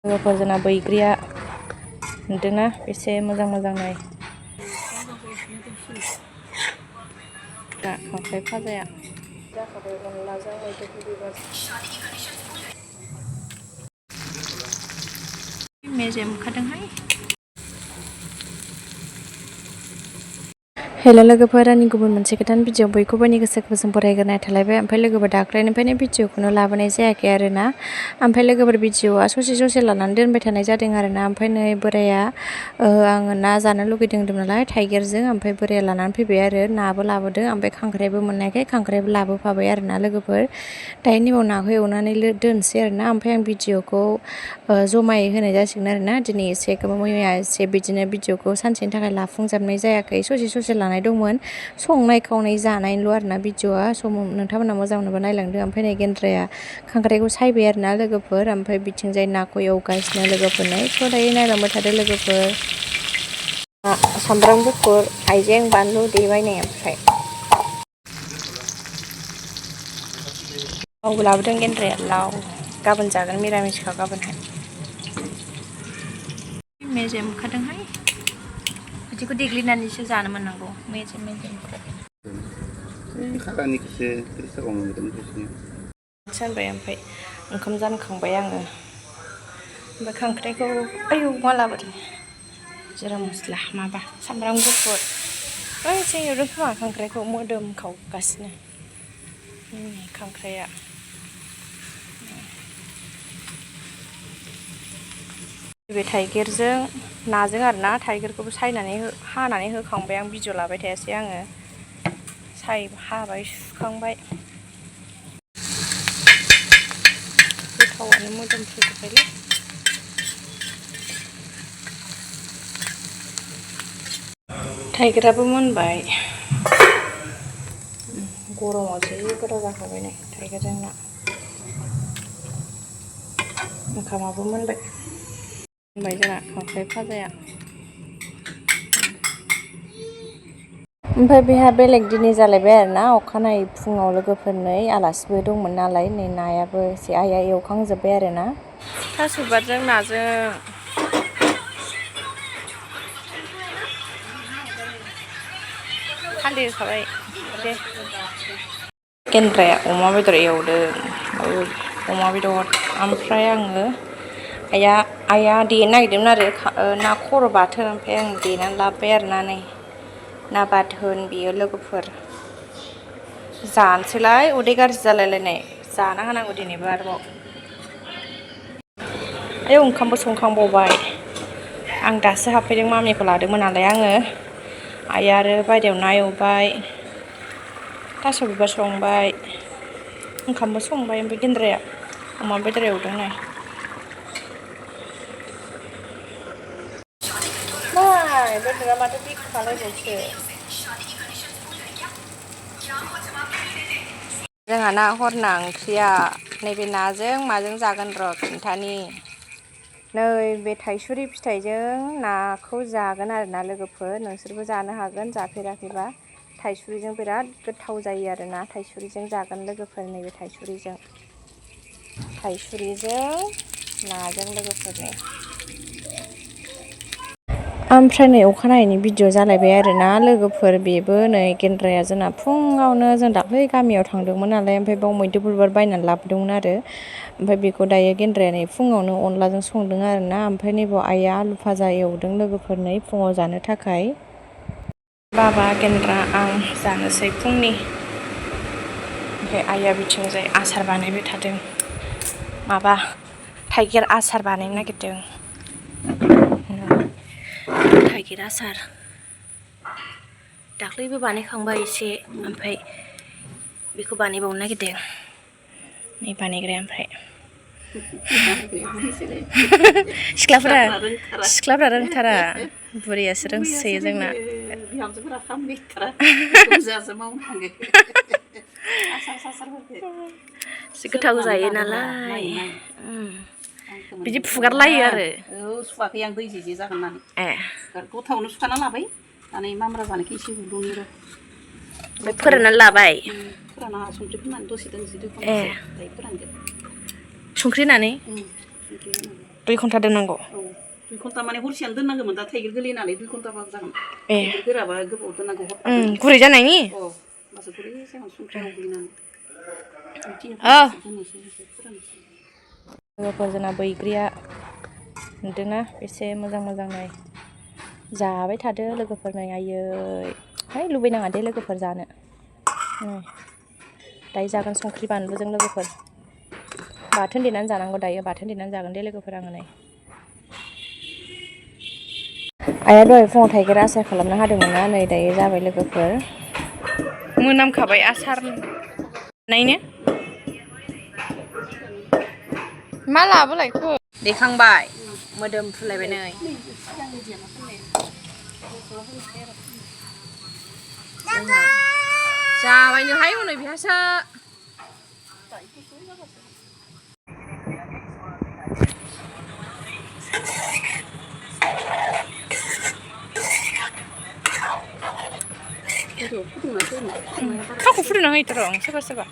लोगोफोर जोंना बैग्रिया नुदोंना बेसे मोजां नाय दा खांख्राइ फाजाया जाखाबाय अनलाजों मैद्रु बिबार मेजेम ओंखारदोंहाय। हेल' लोगोफोर आंनि गुबुन मोनसे गोदान भिडिअ बयखौबो आंनि गोसोखौ जों बरायग्रोनाय थालायबाय। ओमफ्राय लोगोफोर दाख्लैनिफ्रायनो भिडिअखौनो लाबोनाय जायाखै आरोना। ओमफ्राय लोगोफोर भिडिअआ ससे लानानै दोनबाय थानाय जादों आरोना। ओमफ्राय नै बोराया आङो ना जानो लुगैदों होनदों नालाय थाइगिरजों। ओमफ्राय बोराया लानानै फैबाय आरो नाबो लाबोदों। ओमफ्राय खांख्राइबो मोननायखाय खांख्राइबो लाबोफाबाय आरोना लोगोफोर। दायो नैबाव नाखौ एवनानै दोनसै आरोना। ओमफ्राय आं भिडिअखौ जमायै होनाय जासिगोन आरोना। दिनै एसे मैया एसे बिदिनो भिडिअखौ सानसेनि थाखाय लाफुंजोबनाय जायाखै। ससे लानाय दंमोन संनाय खावनाय जानायल' आरोना भिडिअआ। नोंथांमोना मोजां मोनोबा नायलांदो। ओमफ्राय नै गेन्द्राया खांख्राइखौ सायबाय आरोना लोगोफोर। ओमफ्राय बिथिंजाय नाखौ एवगासिनो लोगोफोरनो स' दायो नायलांबाय थादो लोगोफोर। सामब्राम गुफुर हाइजें बानलु देबाय नै ओमफ्राय लावबो लाबोदों गेन्द्राया लाव गाबोन जागोन मिरामिसखा गाबोनहाय। मेजेम ओंखारदोंहाय बिदिखौ देग्लिनानैसो जानो मोननांगौ मेजेमखौ। सानबाय ओमफ्राय ओंखाम जानखांबाय आङो। ओमफ्राय खांख्राइखौ आयौ मा लाबोदों जिरा मस्ला माबा सामब्राम गुफुर जों एवदों खोमा खांख्राइखौ मोदोमखावगासिनो खांख्राइआ। बे थाइगिरजों नाजों आरोना। थाइगिरखौबो हानानै होखांबाय आं भिडिअ लाबाय थायासै आङो। हाबाय सुखांबाय गोथावानो मोदोमफ्रुजोब्बायलै। थाइगिराबो मोनबाय गरमाव जि गोथाव जाखाबाय नै थाइगिरजों ना। ओंखामाबो मोनबाय जोंना खांख्राइ फाजाया। ओमफ्राय बेहा बेलेग दिनै जालायबाय आरोना। अखानायै फुङाव लोगोफोरनै आलासिबो दंमोन नालाय नै नायाबो एसे आइया एवखांजोब्बाय आरोना। थास' बिबारजों नाजों थालिर होखाबाय दे। गेन्द्राया अमा बेदर एवदों अमा बेदर। ओमफ्राय आङो आइया देनो नागिरदोंमोन आरो ना खर' बाथोन। ओमफ्राय आं देनानै लाबोबाय आरोना नै ना बाथोन बेयो लोगोफोर। जानोसैलाय उदै गाज्रि जालायलायनाय जाना होनांगौ दिनैबो आरोबाव। आयौ ओंखामबो संखांबावबाय। आं दासो हाबफैदों मामिखौ लादोंमोन नालाय आङो। आइया आरो बायदेव ना एवबाय थास' बिबार संबाय ओंखामबो संबाय। ओमफ्राय गेन्द्राया अमा बेदर एवदों नै। बेदरा माथो बिखालायबावसो। जोंहा ना हरना ओंख्रिया नैबे नाजों माजों जागोन र' खिन्थानि। बे थाइसुरि फिथाइजों नाखौ जागोन आरोना लोगोफोर। नोंसोरबो जानो हागोन जाफेराखैबा। थाइसुरिजों बिराद गोथाव जायो आरोना। थाइसुरिजों जागोन लोगोफोर नैबे थाइसुरिजों नाजों लोगोफोरनि। ओमफ्राय नै अखानायैनि भिडिअ जालायबाय आरोना लोगोफोर। बेबो नै गेन्द्राया जोंना फुङावनो जों दाख्लै गामियाव थांदोंमोन नालाय। ओमफ्राय बाव मैद्रु बिबार बायनानै लाबोदोंमोन आरो। ओमफ्राय बेखौ दायो गेन्द्राया नै फुङावनो अनलाजों संदों आरोना। ओमफ्राय नैबाव आइया आलु फाजा एवदों लोगोफोर नै फुङाव जानो थाखाय। बाबा गेन्द्रा आं जानोसै फुंनि। ओमफ्राय आइया बिथिंजाय आसार बानायबाय थादों। माबा थाइगिर आसार बानायनो नागिरदों। थाइगिर आसार दाख्लैबो बानायखांबाय एसे। ओमफ्राय बेखौ बानायबावनो नागिरदों नै बानायग्राया। ओमफ्राय सिख्लाफ्रा रोंथारा बुरैयासो रोंसोयो जोंना। गोथाव जायो नालाय बिदि फुगारलायो आरो। सुवाखै आं दै जे जागोन होननानै गथावनो सुखाना लाबाय। दानै मामब्रा जानायखौ एसे उरदौनि र'। ओमफ्राय फोराननानै लाबाय। फोराना संख्रि फोननानै दसे दोनसै दायो फोरानगोन। संख्रि होनानै 2 घन्टा दोननांगौ औ 2 घन्टा माने हरसेयानो दोननांगौमोन दा थाइगिर गोरलै नालाय 2 घन्टाबाबो जागोन ए गोराबा गोबाव दोननांगौ गुरै जानायनि अ मासे गुरै जागोन संख्रियाव होनानै लोगोफोर जोंना बैग्रिया नुदोंना बेसे मोजां मोजांनाय जाबाय थादो लोगोफोर नै आयै है लुबैनाङा दे लोगोफोर जानो दायो जागोन संख्रि बानलुजों लोगोफोर बाथोन देनानै जानांगौ दायो बाथोन देनानै जागोन दे लोगोफोर आङो नै आइया दहाय फुङाव थाइगिर आसार खालामना होदोंमोन ना नै दायो जाबाय लोगोफोर मोनामखाबाय आसार नायनो मा लाबोलायखो देखांबाय मोदोम फुलायबाय नै जाबायनोहाय हनै बेहासो थावखौ फुदुंना होयोथ' र' सोरबा सोरबा